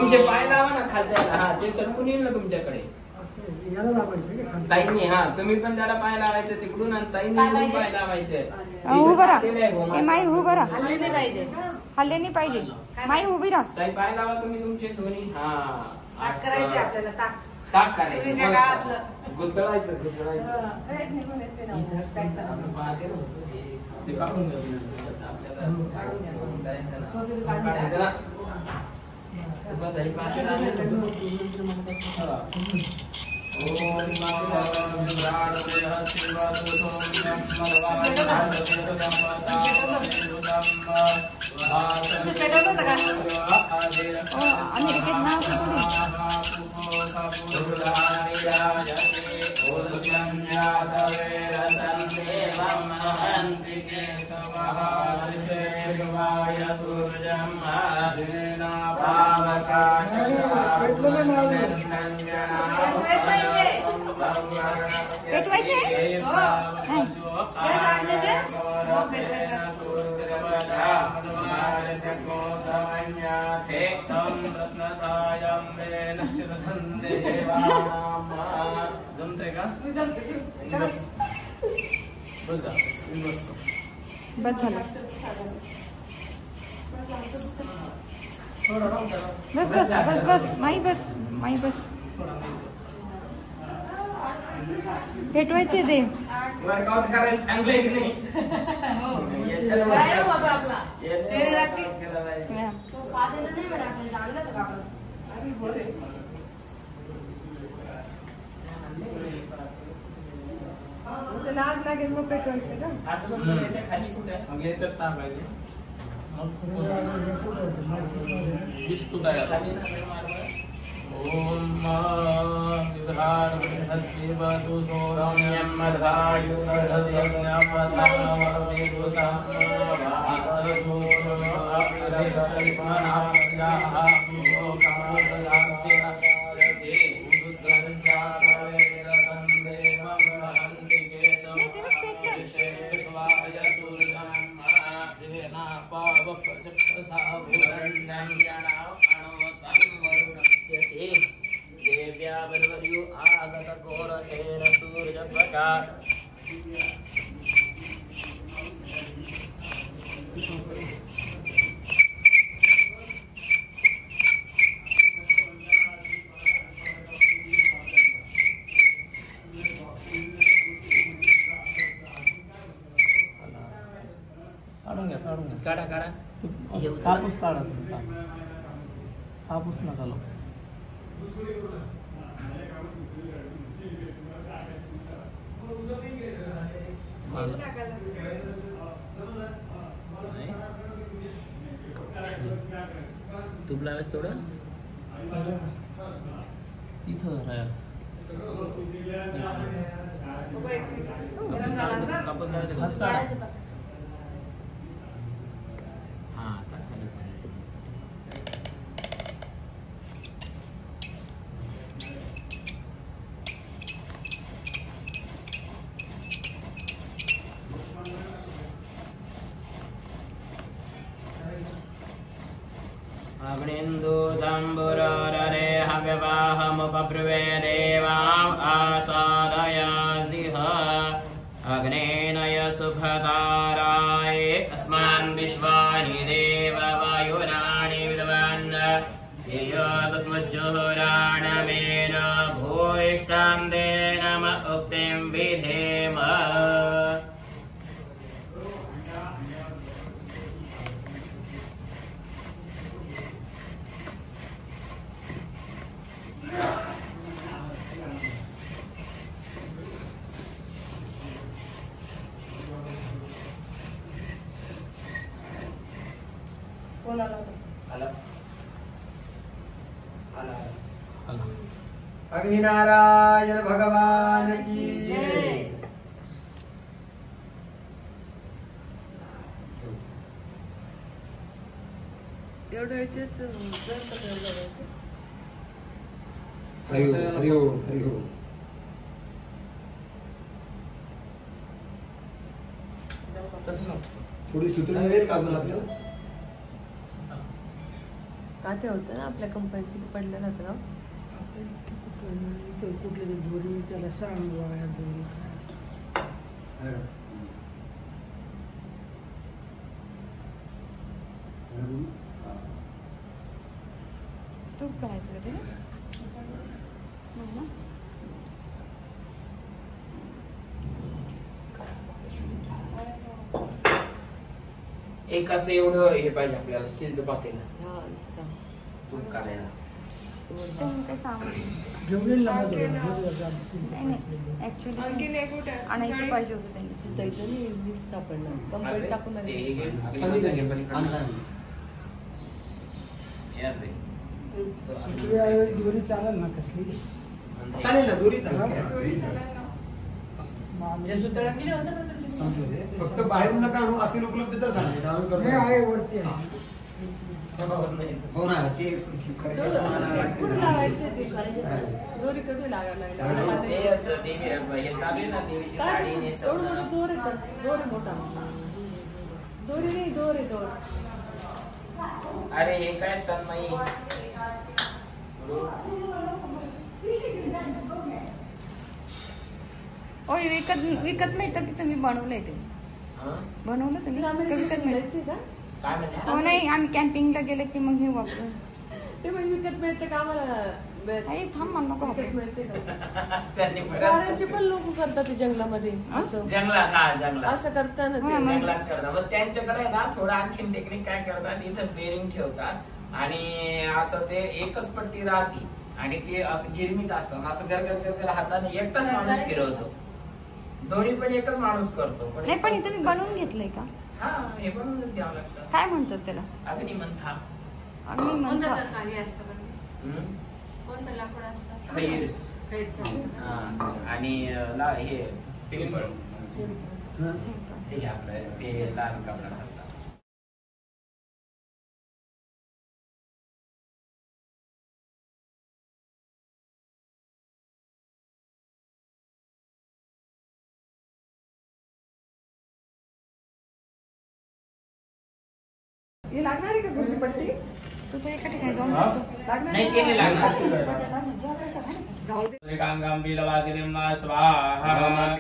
तुमचे पाय लावा ना खालच्या. हा ते सरकून येईल ना तुमच्याकडे. ताईंनी हा तुम्ही पण त्याला पाय लावायचं तिकडून आणि ताईंनी पाय लावायचे. उभं राहा माई, उभं राहा. हल्ले नाही पाहिजे, हल्ले नाही पाहिजे माई, उभी राहा. ताई पाय लावा तुम्ही तुमचे दोन्ही. हा करायचे आपल्याला ताक. ताक करायचं, घुसळायचं घुसळायचं. जमतंय का? बस झालं. बस बस बस बस माई, बस माई, बस. पेटवायचे ते वर्कआउट करायला चांगलं की नाही? शरीराची लाग लागेल मग पेटवायचं का? असं पण याच्या खाली कुठे आहे? मग याच्यात टाकायचे. दिसतो तयार. ओम विधान हस्तिवतु सौम्यं काढा काढा. कापूस काढा. कापूस नका लो. तूप लावायचं थोडं इथं कापूस लावायचं. अग्निन्दु दम्बुररे हव्यवाहमुपब्रुवे देवाम् आसादयासिह अग्नेनय सुभताराय अस्मान् विश्वानि देव वायुराणि विद्वान् यस्मुज्जुहुराणमेन भूयिष्ठां दे नम उक्तिं विधेम. अग्निनारायण भगवान की जय. एवढं याच्यात हरि ओम हरि ओम हरि ओम. थोडी सुतळी मिळेल का अजून आपल्याला? का ते होतं ना आपल्या कंपनीत किती पडलेलं होतं ना. कुठले दोरी त्याला सांग वाया दोरी काय तूप करायचं का ते एक असं एवढं हे पाहिजे आपल्याला स्टीलचं पातेलं हा, इतका. तूप काढायला. त्यांनी काही सांगू घेऊन नाही नाही ऍक्च्युली आणायचं पाहिजे होतं त्यांनी. सुतायचं नाही वीस सापडलं कंपनीत टाकून ते आले. हे घे. सांगितलं की आणलं. यार रे. दोरी चालेल ना कसली चालेल ना दोरी चालेल. जे सुतळा केले होते ना तुमचे. फक्त बाहेरून नका आणू असेल उपलब्ध तर सांगेल आम्ही हे करतो. आहे वरती आहे. हो ना ते कुठं लावायचं ते? दोरी कधी लागायला लागल्या? हे चालू आहे ना देवीची साडी एवढं नेसवणं. मोठं दोर येतं. दोर आहे मोठा. दोरी नाही, दोर आहे दोर. अरे हे काय तन्मयी ओय विकत मिळतं की तुम्ही बनवलंय ते? हं? बनवलं तुम्ही तुला का आम्ही विकत मिळतं? मिळायचे का? काय म्हणते? हो नाही आम्ही कॅम्पिंगला गेले की मग हे वापरू. ते म्हणजे विकत मिळते का आम्हाला? आई थांब मला नको विकत हात. मिळते का? त्यांनी गाऱ्यांचे पण लोक करतात ते जंगलामध्ये असं जंगलात हा जंगलात असं करताना हा, ते मग. जंगलात करतात. मग त्यांच्याकडे ना थोडं आणखीन टेक्निक काय करतात, इथं बेरिंग ठेवतात आणि असं ते एकच पट्टी राहते आणि ते असं गिरमीट असतं असं घर हाताने एकटाच माणूस फिरवतो. दोन्ही पण एकच माणूस करतो. नाही पण हे तुम्ही बनवून घेतलंय का? हा हे बनवूनच घ्यावं लागतं. काय म्हणतात त्याला? अग्निमंथा. अग्नी म्हणता. हम्म? कोणतं लाकूड असतं? खैर. खैरचं. हा. आणि हे पिंपळ ते आपलं ते लाल कपडा खायचा. हे लागणार आहे का भुजी पट्टी? तू तर एका ठिकाणी जाऊन बसतो. लागणार नाही ते नाही लागणार. जाऊ दे. गांगांबीलवासिनीं स्वाहा